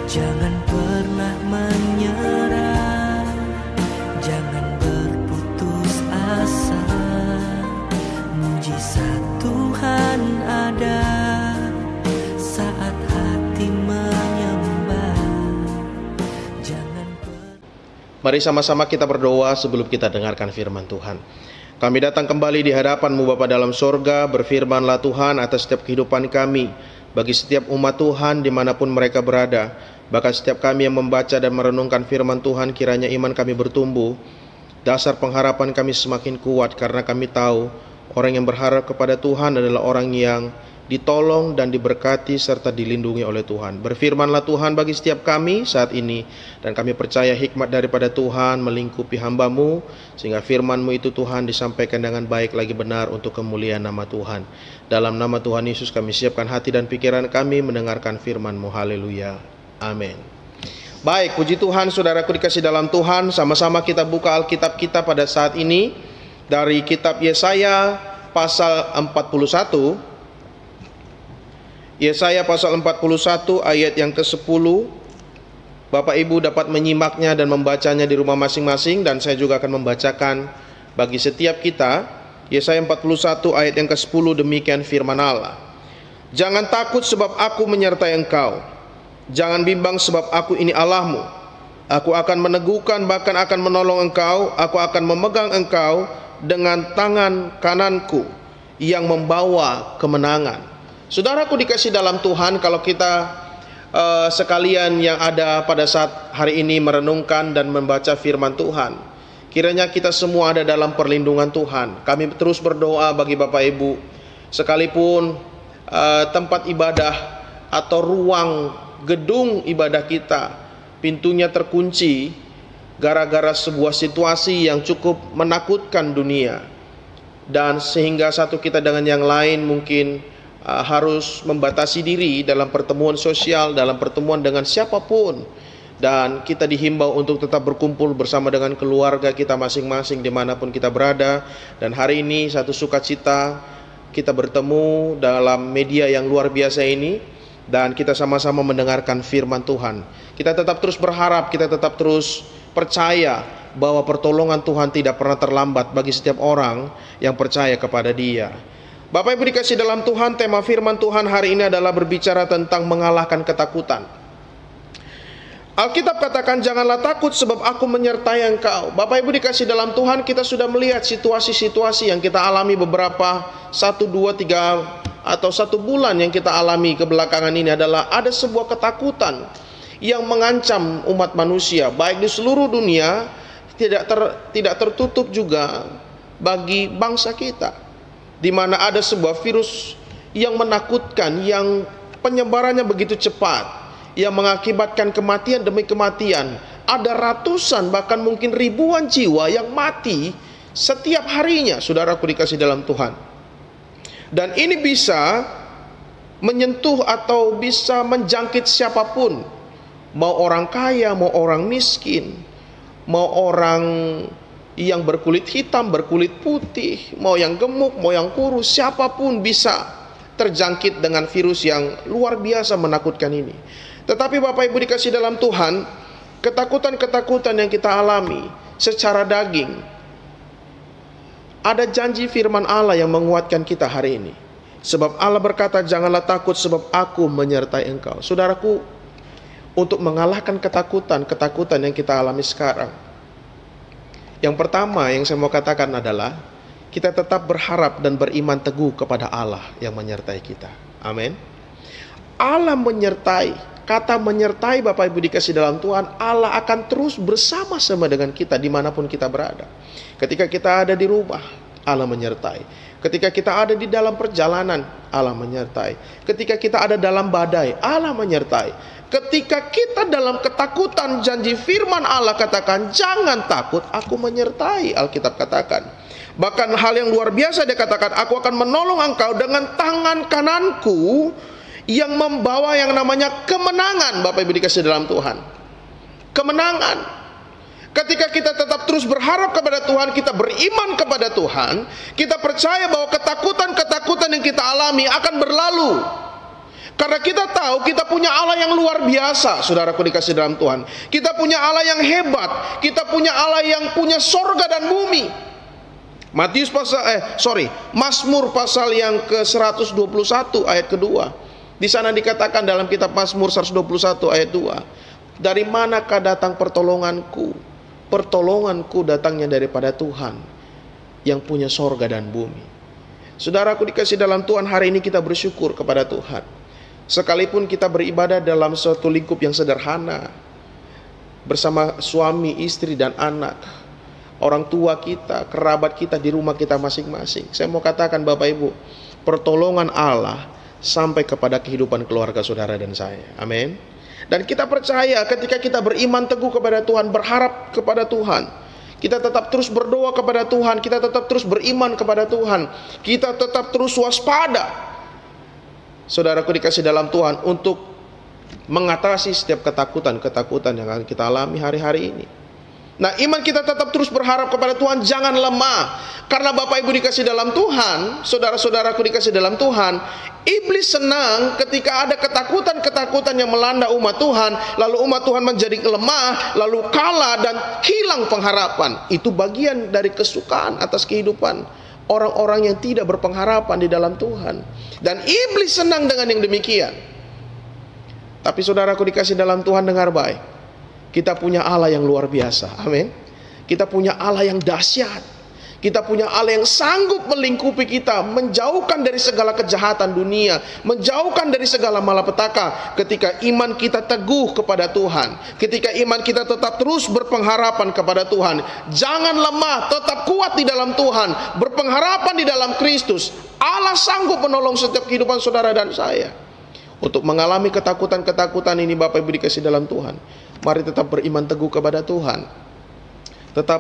Jangan pernah menyerah, jangan berputus asa. Mujizat Tuhan ada saat hati menyembah. Mari sama-sama kita berdoa sebelum kita dengarkan firman Tuhan. Kami datang kembali di hadapan-Mu Bapa dalam sorga. Berfirmanlah Tuhan atas setiap kehidupan kami, bagi setiap umat Tuhan dimanapun mereka berada. Bahkan setiap kami yang membaca dan merenungkan firman Tuhan, kiranya iman kami bertumbuh, dasar pengharapan kami semakin kuat, karena kami tahu orang yang berharap kepada Tuhan adalah orang yang ditolong dan diberkati serta dilindungi oleh Tuhan. Berfirmanlah Tuhan bagi setiap kami saat ini, dan kami percaya hikmat daripada Tuhan melingkupi hamba-Mu, sehingga firman-Mu itu Tuhan disampaikan dengan baik lagi benar untuk kemuliaan nama Tuhan. Dalam nama Tuhan Yesus kami siapkan hati dan pikiran kami mendengarkan firman-Mu. Haleluya, amin. Baik, puji Tuhan, saudaraku dikasih dalam Tuhan. Sama-sama kita buka Alkitab kita pada saat ini dari kitab Yesaya pasal 41. Yesaya pasal 41 ayat yang ke-10. Bapak Ibu dapat menyimaknya dan membacanya di rumah masing-masing, dan saya juga akan membacakan bagi setiap kita. Yesaya 41 ayat yang ke-10, demikian firman Allah. Jangan takut sebab aku menyertai engkau. Jangan bimbang sebab aku ini Allahmu. Aku akan meneguhkan, bahkan akan menolong engkau. Aku akan memegang engkau dengan tangan kananku yang membawa kemenangan. Saudaraku dikasih dalam Tuhan, kalau kita sekalian yang ada pada saat hari ini merenungkan dan membaca firman Tuhan, kiranya kita semua ada dalam perlindungan Tuhan. Kami terus berdoa bagi Bapak Ibu, sekalipun tempat ibadah atau ruang gedung ibadah kita pintunya terkunci gara-gara sebuah situasi yang cukup menakutkan dunia, dan sehingga satu kita dengan yang lain mungkin harus membatasi diri dalam pertemuan sosial, dalam pertemuan dengan siapapun, dan kita dihimbau untuk tetap berkumpul bersama dengan keluarga kita masing-masing dimanapun kita berada. Dan hari ini satu sukacita kita bertemu dalam media yang luar biasa ini, dan kita sama-sama mendengarkan firman Tuhan. Kita tetap terus berharap, kita tetap terus percaya bahwa pertolongan Tuhan tidak pernah terlambat bagi setiap orang yang percaya kepada Dia. Bapak Ibu dikasih dalam Tuhan, tema firman Tuhan hari ini adalah berbicara tentang mengalahkan ketakutan. Alkitab katakan, janganlah takut sebab aku menyertai engkau. Bapak Ibu dikasih dalam Tuhan, kita sudah melihat situasi-situasi yang kita alami beberapa 1, 2, 3 atau 1 bulan yang kita alami kebelakangan ini adalah ada sebuah ketakutan yang mengancam umat manusia, baik di seluruh dunia, tidak tertutup juga bagi bangsa kita, di mana ada sebuah virus yang menakutkan, yang penyebarannya begitu cepat, yang mengakibatkan kematian demi kematian. Ada ratusan bahkan mungkin ribuan jiwa yang mati setiap harinya, saudaraku dikasih dalam Tuhan. Dan ini bisa menyentuh atau bisa menjangkit siapapun, mau orang kaya, mau orang miskin, mau orang yang berkulit hitam, berkulit putih, mau yang gemuk, mau yang kurus, siapapun bisa terjangkit dengan virus yang luar biasa menakutkan ini. Tetapi Bapak Ibu dikasih dalam Tuhan, ketakutan-ketakutan yang kita alami secara daging, ada janji firman Allah yang menguatkan kita hari ini. Sebab Allah berkata, janganlah takut sebab aku menyertai engkau. Saudaraku, untuk mengalahkan ketakutan yang kita alami sekarang, yang pertama yang saya mau katakan adalah kita tetap berharap dan beriman teguh kepada Allah yang menyertai kita. Amin. Allah menyertai. Kata menyertai, Bapak Ibu dikasih dalam Tuhan, Allah akan terus bersama-sama dengan kita dimanapun kita berada. Ketika kita ada di rumah, Allah menyertai. Ketika kita ada di dalam perjalanan, Allah menyertai. Ketika kita ada dalam badai, Allah menyertai. Ketika kita dalam ketakutan, janji firman Allah katakan, jangan takut, aku menyertai. Alkitab katakan, bahkan hal yang luar biasa dia katakan, aku akan menolong engkau dengan tangan kananku yang membawa yang namanya kemenangan. Bapak Ibu dikasih dalam Tuhan, kemenangan. Ketika kita tetap terus berharap kepada Tuhan, kita beriman kepada Tuhan, kita percaya bahwa ketakutan-ketakutan yang kita alami akan berlalu. Karena kita tahu kita punya Allah yang luar biasa, saudaraku dikasih dalam Tuhan. Kita punya Allah yang hebat. Kita punya Allah yang punya sorga dan bumi. Mazmur pasal yang ke-121 ayat kedua. Di sana dikatakan dalam kitab Mazmur 121 ayat 2. Dari manakah datang pertolonganku? Pertolonganku datangnya daripada Tuhan yang punya sorga dan bumi. Saudaraku dikasih dalam Tuhan, hari ini kita bersyukur kepada Tuhan. Sekalipun kita beribadah dalam suatu lingkup yang sederhana, bersama suami, istri, dan anak, orang tua kita, kerabat kita di rumah kita masing-masing. Saya mau katakan Bapak Ibu, pertolongan Allah sampai kepada kehidupan keluarga saudara dan saya. Amin. Dan kita percaya ketika kita beriman teguh kepada Tuhan, berharap kepada Tuhan, kita tetap terus berdoa kepada Tuhan, kita tetap terus beriman kepada Tuhan, kita tetap terus waspada, saudaraku dikasih dalam Tuhan, untuk mengatasi setiap ketakutan yang akan kita alami hari-hari ini. Nah, iman kita tetap terus berharap kepada Tuhan, jangan lemah. Karena Bapak Ibu dikasih dalam Tuhan, saudara-saudaraku dikasih dalam Tuhan, iblis senang ketika ada ketakutan-ketakutan yang melanda umat Tuhan, lalu umat Tuhan menjadi lemah, lalu kalah dan hilang pengharapan. Itu bagian dari kesukaan atas kehidupan orang-orang yang tidak berpengharapan di dalam Tuhan. Dan iblis senang dengan yang demikian. Tapi saudaraku dikasih dalam Tuhan, dengar baik. Kita punya Allah yang luar biasa. Amin. Kita punya Allah yang dahsyat. Kita punya Allah yang sanggup melingkupi kita, menjauhkan dari segala kejahatan dunia, menjauhkan dari segala malapetaka ketika iman kita teguh kepada Tuhan, ketika iman kita tetap terus berpengharapan kepada Tuhan. Jangan lemah, tetap kuat di dalam Tuhan, berpengharapan di dalam Kristus. Allah sanggup menolong setiap kehidupan saudara dan saya. Untuk mengalami ketakutan-ketakutan ini, Bapak Ibu dikasih dalam Tuhan, mari tetap beriman teguh kepada Tuhan. Tetap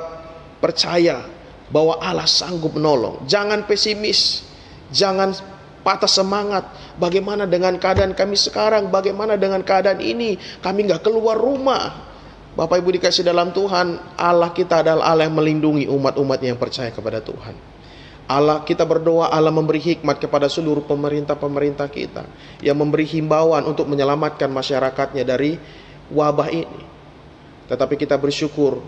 percaya bahwa Allah sanggup menolong. Jangan pesimis, jangan patah semangat. Bagaimana dengan keadaan kami sekarang? Bagaimana dengan keadaan ini? Kami nggak keluar rumah. Bapak Ibu dikasih dalam Tuhan, Allah kita adalah Allah yang melindungi umat-umatnya yang percaya kepada Tuhan. Allah, kita berdoa, Allah memberi hikmat kepada seluruh pemerintah-pemerintah kita, yang memberi himbauan untuk menyelamatkan masyarakatnya dari wabah ini. Tetapi kita bersyukur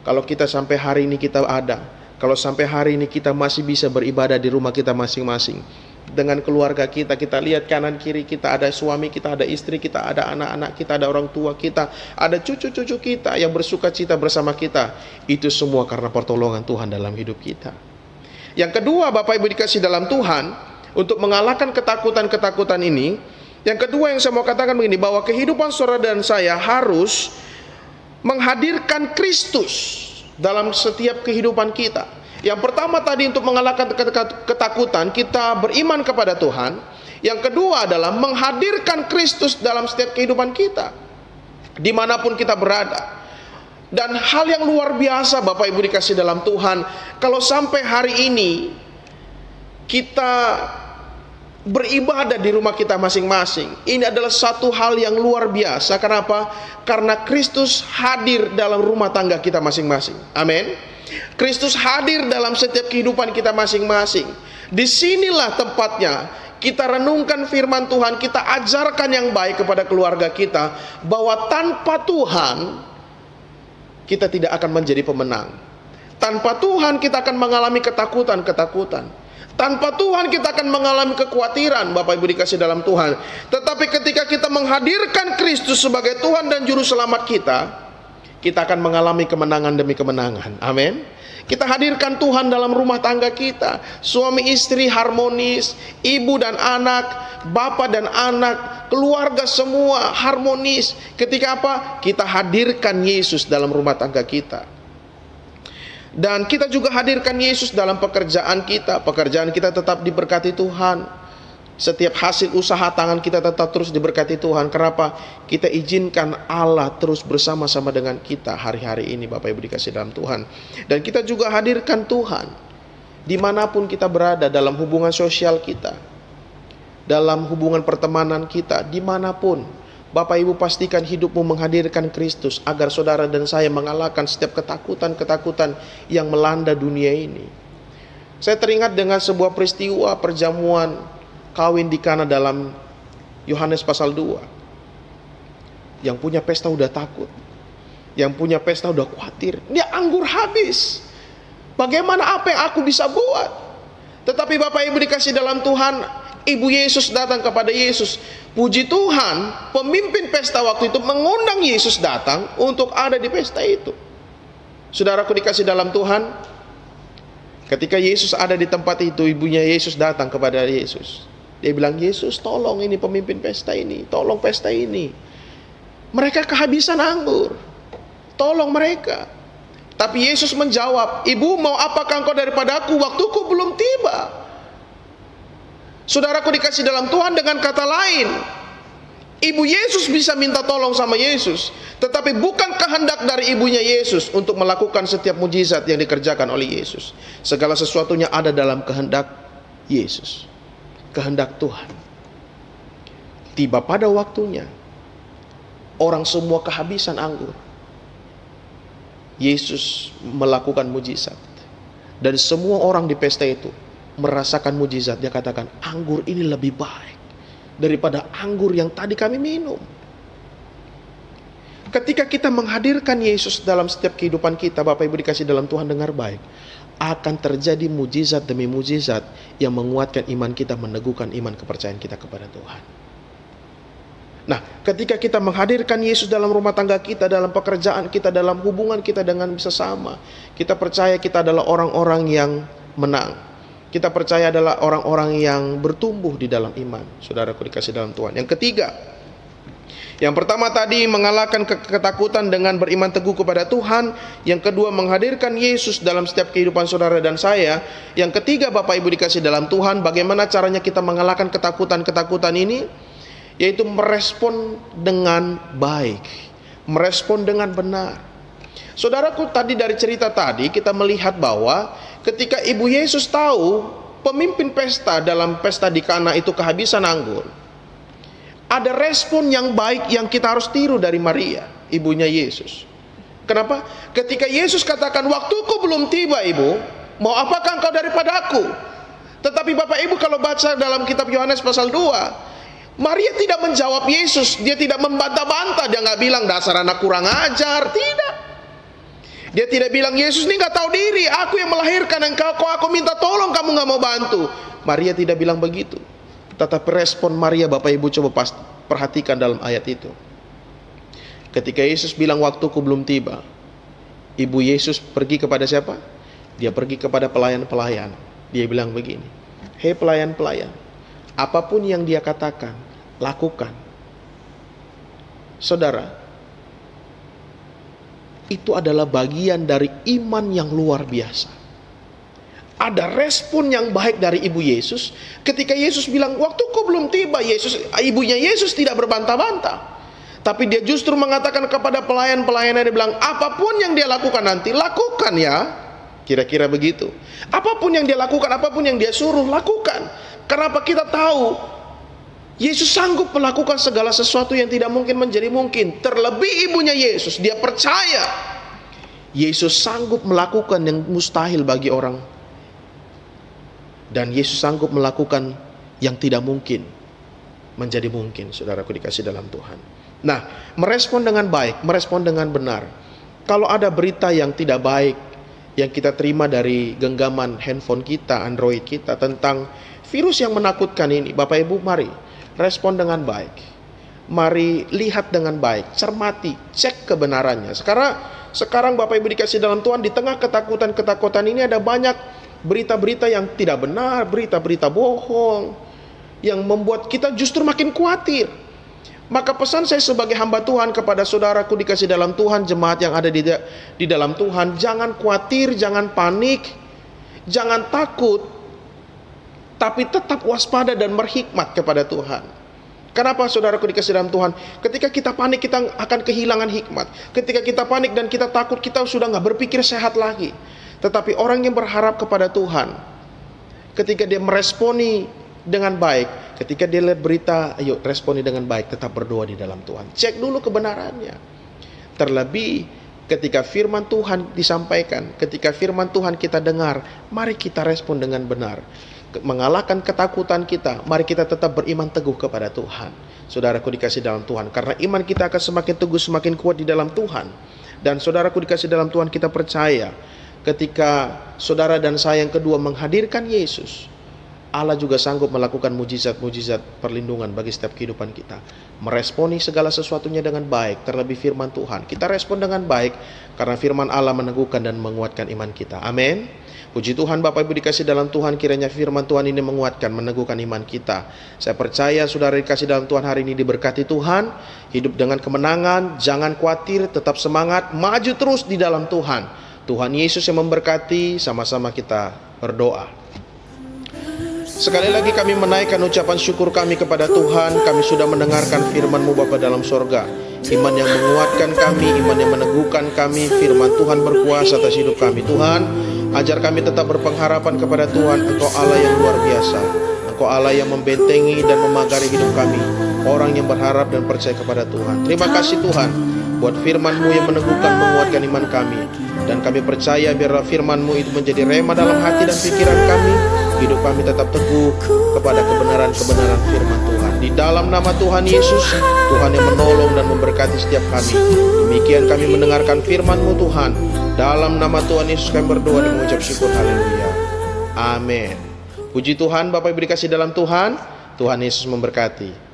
kalau kita sampai hari ini kita ada. Kalau sampai hari ini kita masih bisa beribadah di rumah kita masing-masing, dengan keluarga kita, kita lihat kanan kiri kita ada suami kita, ada istri kita, ada anak-anak kita, ada orang tua kita, ada cucu-cucu kita yang bersuka cita bersama kita. Itu semua karena pertolongan Tuhan dalam hidup kita. Yang kedua, Bapak Ibu dikasih dalam Tuhan, untuk mengalahkan ketakutan-ketakutan ini, yang kedua yang saya mau katakan begini, bahwa kehidupan saudara dan saya harus menghadirkan Kristus dalam setiap kehidupan kita. Yang pertama tadi, untuk mengalahkan ketakutan, kita beriman kepada Tuhan. Yang kedua adalah menghadirkan Kristus dalam setiap kehidupan kita, dimanapun kita berada. Dan hal yang luar biasa Bapak Ibu dikasih dalam Tuhan, kalau sampai hari ini kita beribadah di rumah kita masing-masing, ini adalah satu hal yang luar biasa. Kenapa? Karena Kristus hadir dalam rumah tangga kita masing-masing. Amin. Kristus hadir dalam setiap kehidupan kita masing-masing. Disinilah tempatnya kita renungkan firman Tuhan, kita ajarkan yang baik kepada keluarga kita, bahwa tanpa Tuhan kita tidak akan menjadi pemenang. Tanpa Tuhan kita akan mengalami ketakutan-ketakutan. Tanpa Tuhan kita akan mengalami kekhawatiran, Bapak Ibu dikasih dalam Tuhan. Tetapi ketika kita menghadirkan Kristus sebagai Tuhan dan Juru Selamat kita akan mengalami kemenangan demi kemenangan. Amin. Kita hadirkan Tuhan dalam rumah tangga kita. Suami istri harmonis, ibu dan anak, bapak dan anak, keluarga semua harmonis. Ketika apa? Kita hadirkan Yesus dalam rumah tangga kita. Dan kita juga hadirkan Yesus dalam pekerjaan kita. Pekerjaan kita tetap diberkati Tuhan. Setiap hasil usaha tangan kita tetap terus diberkati Tuhan. Kenapa? Kita izinkan Allah terus bersama-sama dengan kita hari-hari ini, Bapak Ibu dikasih dalam Tuhan. Dan kita juga hadirkan Tuhan dimanapun kita berada, dalam hubungan sosial kita, dalam hubungan pertemanan kita, dimanapun. Bapak Ibu pastikan hidupmu menghadirkan Kristus, agar saudara dan saya mengalahkan setiap ketakutan-ketakutan yang melanda dunia ini. Saya teringat dengan sebuah peristiwa perjamuan kawin di Kana dalam Yohanes pasal 2. Yang punya pesta udah takut. Yang punya pesta udah khawatir. Ini anggur habis. Bagaimana apa yang aku bisa buat? Tetapi Bapak Ibu dikasih dalam Tuhan, Ibu Yesus datang kepada Yesus. Puji Tuhan, pemimpin pesta waktu itu mengundang Yesus datang untuk ada di pesta itu. Saudaraku dikasih dalam Tuhan, ketika Yesus ada di tempat itu, ibunya Yesus datang kepada Yesus. Dia bilang, Yesus tolong ini pemimpin pesta ini, tolong pesta ini. Mereka kehabisan anggur, tolong mereka. Tapi Yesus menjawab, ibu mau apakah engkau daripada aku? Waktuku belum tiba. Saudaraku dikasih dalam Tuhan, dengan kata lain, ibu Yesus bisa minta tolong sama Yesus, tetapi bukan kehendak dari ibunya Yesus untuk melakukan setiap mujizat yang dikerjakan oleh Yesus. Segala sesuatunya ada dalam kehendak Yesus, kehendak Tuhan. Tiba pada waktunya, orang semua kehabisan anggur. Yesus melakukan mujizat. Dan semua orang di pesta itu merasakan mujizat. Dia katakan, anggur ini lebih baik daripada anggur yang tadi kami minum. Ketika kita menghadirkan Yesus dalam setiap kehidupan kita, Bapak Ibu dikasih dalam Tuhan, dengar baik, akan terjadi mujizat demi mujizat yang menguatkan iman kita, meneguhkan iman kepercayaan kita kepada Tuhan. Nah, ketika kita menghadirkan Yesus dalam rumah tangga kita, dalam pekerjaan kita, dalam hubungan kita dengan sesama, kita percaya kita adalah orang-orang yang menang. Kita percaya adalah orang-orang yang bertumbuh di dalam iman. Saudaraku dikasih dalam Tuhan. Yang ketiga, yang pertama tadi mengalahkan ketakutan dengan beriman teguh kepada Tuhan. Yang kedua, menghadirkan Yesus dalam setiap kehidupan saudara dan saya. Yang ketiga, Bapak Ibu dikasih dalam Tuhan, bagaimana caranya kita mengalahkan ketakutan-ketakutan ini? Yaitu merespon dengan baik, merespon dengan benar. Saudaraku, tadi dari cerita tadi kita melihat bahwa ketika Ibu Yesus tahu pemimpin pesta dalam pesta di Kana itu kehabisan anggur, ada respon yang baik yang kita harus tiru dari Maria, ibunya Yesus. Kenapa? Ketika Yesus katakan, waktuku belum tiba ibu, mau apakah engkau daripada aku? Tetapi Bapak Ibu kalau baca dalam kitab Yohanes pasal 2, Maria tidak menjawab Yesus, dia tidak membantah-bantah, dia nggak bilang dasar anak kurang ajar, tidak. Dia tidak bilang Yesus ini nggak tahu diri, aku yang melahirkan engkau, kok aku minta tolong kamu nggak mau bantu. Maria tidak bilang begitu. Tetapi respon Maria, Bapak Ibu coba perhatikan dalam ayat itu. Ketika Yesus bilang waktuku belum tiba, Ibu Yesus pergi kepada siapa? Dia pergi kepada pelayan-pelayan. Dia bilang begini, hei pelayan-pelayan, apapun yang dia katakan, lakukan. Saudara, itu adalah bagian dari iman yang luar biasa. Ada respon yang baik dari Ibu Yesus. Ketika Yesus bilang, waktuku belum tiba, ibunya Yesus tidak berbantah-bantah. Tapi dia justru mengatakan kepada pelayan-pelayannya, dia bilang, apapun yang dia lakukan nanti, lakukan ya. Kira-kira begitu. Apapun yang dia lakukan, apapun yang dia suruh, lakukan. Kenapa? Kita tahu Yesus sanggup melakukan segala sesuatu yang tidak mungkin menjadi mungkin. Terlebih ibunya Yesus, dia percaya Yesus sanggup melakukan yang mustahil bagi orang. Dan Yesus sanggup melakukan yang tidak mungkin menjadi mungkin. Saudaraku dikasih dalam Tuhan. Nah, merespon dengan baik, merespon dengan benar. Kalau ada berita yang tidak baik yang kita terima dari genggaman handphone kita, Android kita, tentang virus yang menakutkan ini, Bapak Ibu mari respon dengan baik. Mari lihat dengan baik, cermati, cek kebenarannya. Sekarang Bapak Ibu dikasih dalam Tuhan, di tengah ketakutan ini ada banyak berita-berita yang tidak benar, berita-berita bohong yang membuat kita justru makin khawatir. Maka pesan saya sebagai hamba Tuhan kepada saudaraku dikasih dalam Tuhan, jemaat yang ada di dalam Tuhan, jangan khawatir, jangan panik, jangan takut, tapi tetap waspada dan berhikmat kepada Tuhan. Kenapa saudaraku dikasih dalam Tuhan? Ketika kita panik, kita akan kehilangan hikmat. Ketika kita panik dan kita takut, kita sudah gak berpikir sehat lagi. Tetapi orang yang berharap kepada Tuhan, ketika dia meresponi dengan baik, ketika dia lihat berita, ayo responi dengan baik, tetap berdoa di dalam Tuhan. Cek dulu kebenarannya. Terlebih ketika firman Tuhan disampaikan, ketika firman Tuhan kita dengar, mari kita respon dengan benar. mengalahkan ketakutan kita, mari kita tetap beriman teguh kepada Tuhan. Saudaraku dikasih dalam Tuhan, karena iman kita akan semakin teguh, semakin kuat di dalam Tuhan. Dan saudaraku dikasih dalam Tuhan, kita percaya ketika saudara dan saya yang kedua menghadirkan Yesus, Allah juga sanggup melakukan mujizat-mujizat perlindungan bagi setiap kehidupan kita. Meresponi segala sesuatunya dengan baik, terlebih firman Tuhan. Kita respon dengan baik karena firman Allah meneguhkan dan menguatkan iman kita. Amin. Puji Tuhan, Bapak Ibu dikasih dalam Tuhan, kiranya firman Tuhan ini menguatkan, meneguhkan iman kita. Saya percaya saudara dikasih dalam Tuhan hari ini diberkati Tuhan, hidup dengan kemenangan, jangan khawatir, tetap semangat, maju terus di dalam Tuhan. Tuhan Yesus yang memberkati, sama-sama kita berdoa. Sekali lagi kami menaikkan ucapan syukur kami kepada Tuhan. Kami sudah mendengarkan firman-Mu Bapa dalam sorga. Iman yang menguatkan kami, iman yang meneguhkan kami. Firman Tuhan berkuasa atas hidup kami. Tuhan, ajar kami tetap berpengharapan kepada Tuhan. Engkau Allah yang luar biasa. Engkau Allah yang membentengi dan memagari hidup kami, orang yang berharap dan percaya kepada Tuhan. Terima kasih Tuhan buat firman-Mu yang meneguhkan, menguatkan iman kami. Dan kami percaya biarlah firman-Mu itu menjadi rema dalam hati dan pikiran kami. Hidup kami tetap teguh kepada kebenaran-kebenaran firman Tuhan. Di dalam nama Tuhan Yesus, Tuhan yang menolong dan memberkati setiap kami. Demikian kami mendengarkan firman-Mu Tuhan. Dalam nama Tuhan Yesus kami berdoa dan mengucap syukur. Haleluya. Amin. Puji Tuhan, Bapak Ibu dikasih dalam Tuhan. Tuhan Yesus memberkati.